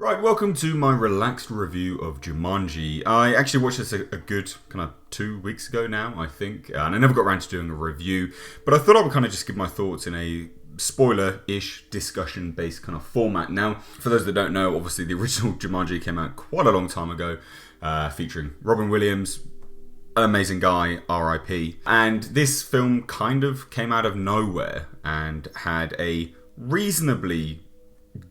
Right, welcome to my relaxed review of Jumanji. I actually watched this a good kind of 2 weeks ago now, I think, and I never got around to doing a review, but I thought I would kind of just give my thoughts in a spoiler-ish, discussion-based kind of format. Now, for those that don't know, obviously the original Jumanji came out quite a long time ago, featuring Robin Williams, an amazing guy, R.I.P. And this film kind of came out of nowhere and had a reasonably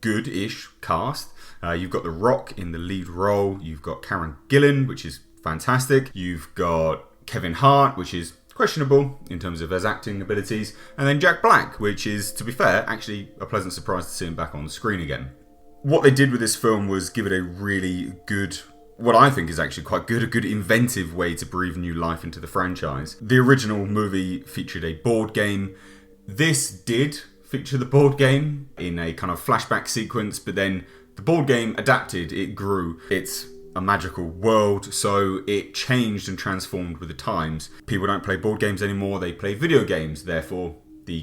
good-ish cast. You've got The Rock in the lead role. You've got Karen Gillan, which is fantastic. You've got Kevin Hart, which is questionable in terms of his acting abilities. And then Jack Black, which is, to be fair, actually a pleasant surprise to see him back on the screen again. What they did with this film was give it a really good, what I think is actually quite good, a good inventive way to breathe new life into the franchise. The original movie featured a board game. This did feature the board game in a kind of flashback sequence, but then the board game adapted, it grew. It's a magical world, so it changed and transformed with the times. People don't play board games anymore, they play video games. Therefore, the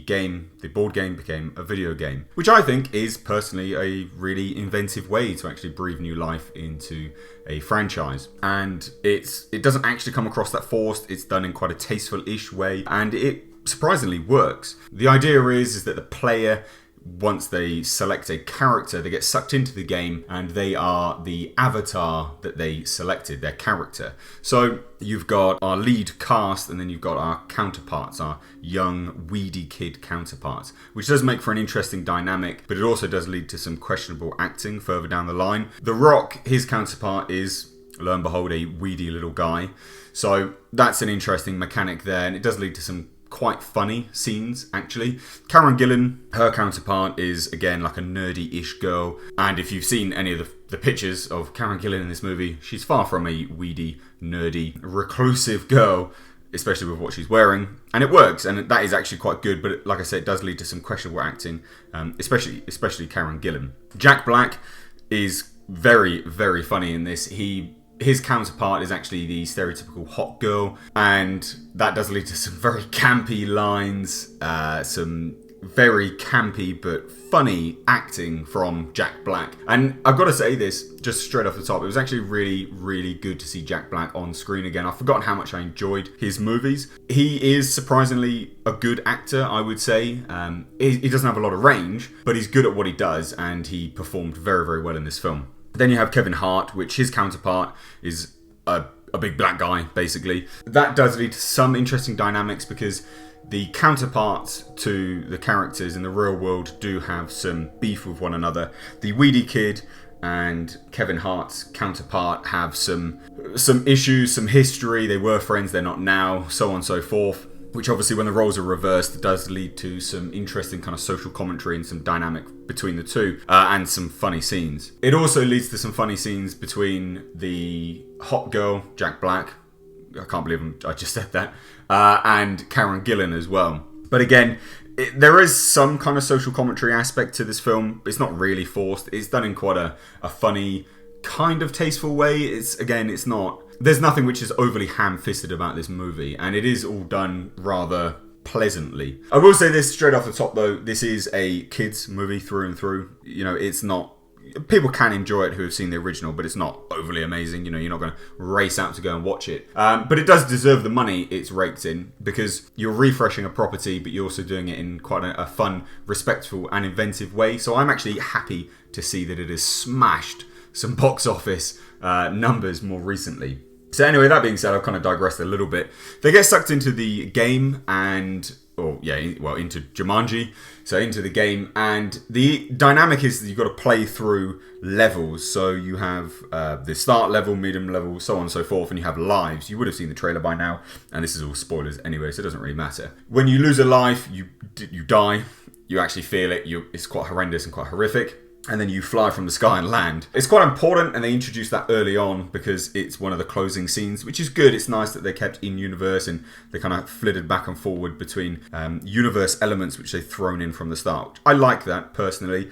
board game became a video game, which I think is personally a really inventive way to actually breathe new life into a franchise. And it doesn't actually come across that forced, it's done in quite a tasteful-ish way, and it surprisingly works. The idea is that the player, once they select a character, they get sucked into the game and they are the avatar that they selected, their character. So you've got our lead cast and then you've got our counterparts, our young, weedy kid counterparts, which does make for an interesting dynamic, but it also does lead to some questionable acting further down the line. The Rock, his counterpart is, lo and behold, a weedy little guy. So that's an interesting mechanic there, and it does lead to some quite funny scenes, actually. Karen Gillan, her counterpart, is again like a nerdy-ish girl, and if you've seen any of the pictures of Karen Gillan in this movie, she's far from a weedy, nerdy, reclusive girl, especially with what she's wearing, and it works, and that is actually quite good, but like I said, it does lead to some questionable acting, especially Karen Gillan. Jack Black is very, very funny in this. His counterpart is actually the stereotypical hot girl, and that does lead to some very campy lines, some very campy but funny acting from Jack Black. And I've got to say this just straight off the top, it was actually really, really good to see Jack Black on screen again. I've forgotten how much I enjoyed his movies. He is surprisingly a good actor, I would say. He doesn't have a lot of range, but he's good at what he does, and he performed very, very well in this film. Then you have Kevin Hart, which his counterpart is a big black guy, basically. That does lead to some interesting dynamics because the counterparts to the characters in the real world do have some beef with one another. The weedy kid and Kevin Hart's counterpart have some issues, some history. They were friends, they're not now, so on and so forth. Which obviously, when the roles are reversed, does lead to some interesting kind of social commentary and some dynamic between the two, and some funny scenes. It also leads to some funny scenes between the hot girl, Jack Black, I can't believe I just said that, and Karen Gillan as well. But again, there is some kind of social commentary aspect to this film. It's not really forced. It's done in quite a funny, kind of tasteful way. It's not... There's nothing which is overly ham-fisted about this movie, and it is all done rather pleasantly. I will say this straight off the top, though. This is a kids' movie through and through. You know, it's not... People can enjoy it who have seen the original, but it's not overly amazing. You know, you're not going to race out to go and watch it. But it does deserve the money it's raked in, because you're refreshing a property, but you're also doing it in quite a fun, respectful, and inventive way. So I'm actually happy to see that it has smashed some box office numbers more recently. So anyway, that being said, I've kind of digressed a little bit. They get sucked into the game into Jumanji, so into the game, and the dynamic is that you've got to play through levels. So you have the start level, medium level, so on and so forth, and you have lives. You would have seen the trailer by now, and this is all spoilers anyway, so it doesn't really matter. When you lose a life, you die. You actually feel it. It's quite horrendous and quite horrific. And then you fly from the sky and land. It's quite important, and they introduced that early on because it's one of the closing scenes, which is good. It's nice that they kept in universe and they kind of flitted back and forward between universe elements which they've thrown in from the start. I like that personally.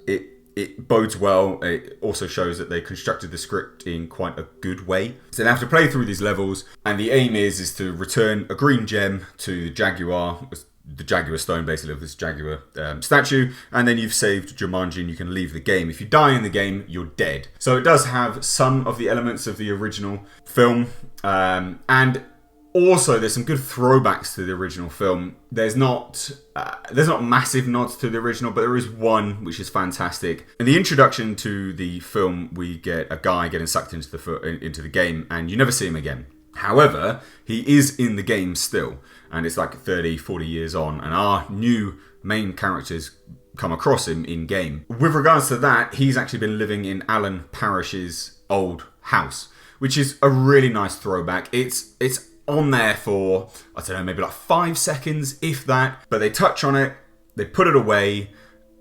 It bodes well. It also shows that they constructed the script in quite a good way. So they have to play through these levels, and the aim is to return a green gem to the Jaguar, the Jaguar stone, basically, of this Jaguar statue, and then you've saved Jumanji and you can leave the game. If you die in the game, you're dead. So it does have some of the elements of the original film, and also there's some good throwbacks to the original film. There's not massive nods to the original, but there is one which is fantastic. In the introduction to the film, we get a guy getting sucked into the game, and you never see him again. However, he is in the game still, and it's like 30, 40 years on, and our new main characters come across him in game. With regards to that, he's actually been living in Alan Parrish's old house, which is a really nice throwback. It's on there for, I don't know, maybe like 5 seconds, if that, but they touch on it, they put it away,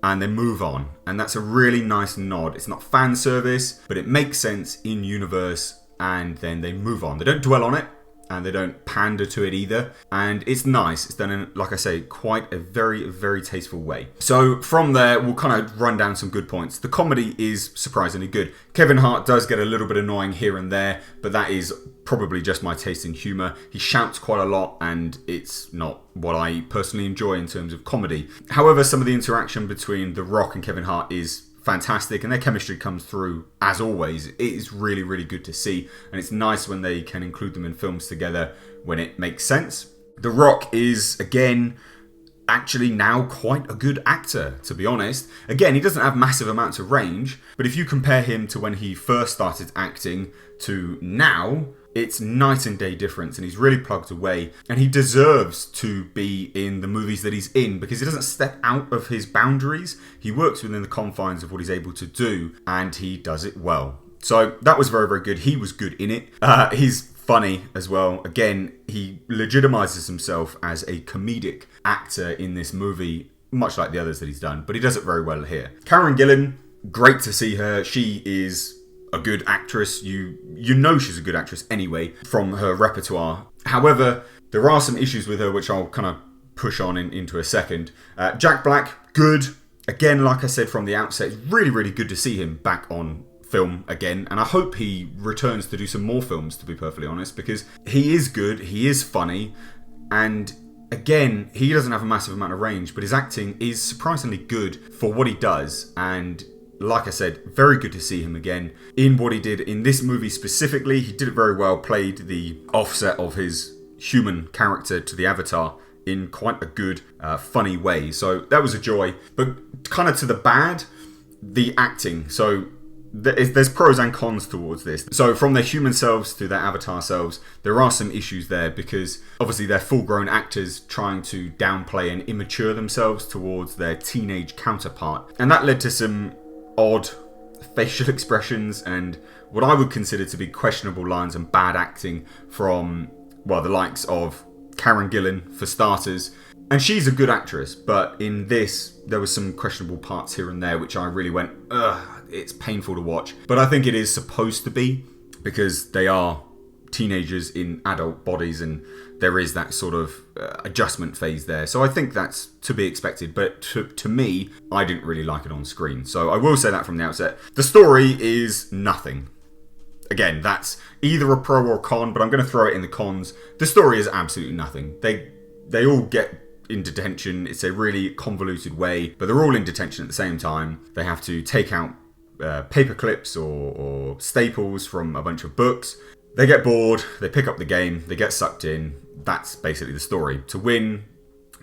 and they move on, and that's a really nice nod. It's not fan service, but it makes sense in universe, and then they move on. They don't dwell on it, and they don't pander to it either, and it's nice. It's done in, like I say, quite a very, very tasteful way. So from there, we'll kind of run down some good points. The comedy is surprisingly good. Kevin Hart does get a little bit annoying here and there, but that is probably just my taste in humour. He shouts quite a lot, and it's not what I personally enjoy in terms of comedy. However, some of the interaction between The Rock and Kevin Hart is fantastic, and their chemistry comes through as always. It is really, really good to see, and it's nice when they can include them in films together when it makes sense. The Rock is, again, actually now quite a good actor, to be honest. Again, he doesn't have massive amounts of range, but if you compare him to when he first started acting to now, it's night and day difference, and he's really plugged away, and he deserves to be in the movies that he's in because he doesn't step out of his boundaries. He works within the confines of what he's able to do, and he does it well. So that was very, very good. He was good in it. He's funny as well. Again, he legitimizes himself as a comedic actor in this movie, much like the others that he's done, but he does it very well here. Karen Gillan, great to see her. She is a good actress. You know she's a good actress anyway from her repertoire. However, there are some issues with her which I'll kind of push on into a second. Jack Black, good. Again, like I said from the outset, it's really, really good to see him back on film again, and I hope he returns to do some more films, to be perfectly honest, because he is good, he is funny, and again, he doesn't have a massive amount of range, but his acting is surprisingly good for what he does, and like I said, very good to see him again in what he did in this movie specifically. He did it very well, played the offset of his human character to the Avatar in quite a good, funny way. So that was a joy. But kind of to the bad, the acting. So there's pros and cons towards this. So from their human selves to their avatar selves, there are some issues there because obviously they're full-grown actors trying to downplay and immature themselves towards their teenage counterpart. And that led to some odd facial expressions and what I would consider to be questionable lines and bad acting from, well, the likes of Karen Gillan, for starters. And she's a good actress, but in this, there was some questionable parts here and there which I really went, ugh, it's painful to watch. But I think it is supposed to be because they are teenagers in adult bodies and there is that sort of adjustment phase there. So I think that's to be expected. But to me, I didn't really like it on screen. So I will say that from the outset. The story is nothing. Again, that's either a pro or a con, but I'm going to throw it in the cons. The story is absolutely nothing. They all get in detention. It's a really convoluted way, but they're all in detention at the same time. They have to take out paper clips or staples from a bunch of books. They get bored, they pick up the game, they get sucked in. That's basically the story. To win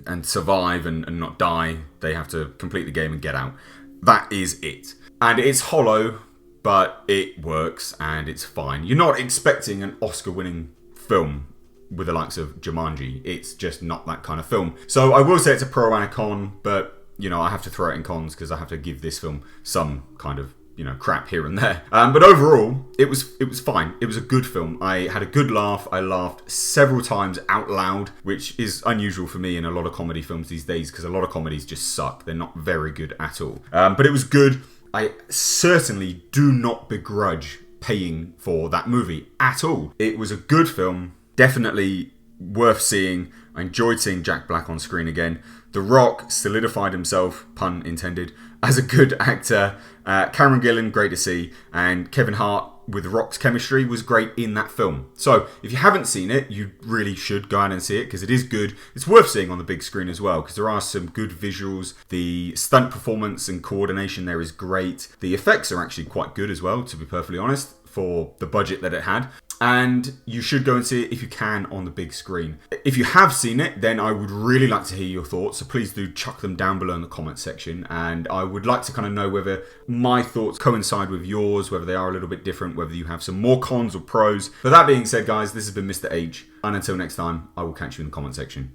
and survive and not die, they have to complete the game and get out. That is it. And it's hollow, but it works and it's fine. You're not expecting an Oscar-winning film with the likes of Jumanji. It's just not that kind of film. So I will say it's a pro and a con, but you know, I have to throw it in cons because I have to give this film some kind of, you know, crap here and there. But overall, it was fine. It was a good film. I had a good laugh. I laughed several times out loud, which is unusual for me in a lot of comedy films these days because a lot of comedies just suck. They're not very good at all. But it was good. I certainly do not begrudge paying for that movie at all. It was a good film. Definitely worth seeing. I enjoyed seeing Jack Black on screen again. The Rock solidified himself, pun intended, as a good actor. Karen Gillan, great to see. And Kevin Hart, with Rock's chemistry was great in that film. So if you haven't seen it, you really should go out and see it because it is good. It's worth seeing on the big screen as well because there are some good visuals. The stunt performance and coordination there is great. The effects are actually quite good as well, to be perfectly honest, for the budget that it had. And you should go and see it if you can on the big screen. If you have seen it, then I would really like to hear your thoughts. So please do chuck them down below in the comments section. And I would like to kind of know whether my thoughts coincide with yours, whether they are a little bit different, whether you have some more cons or pros. But that being said, guys, this has been Mr. H. And until next time, I will catch you in the comment section.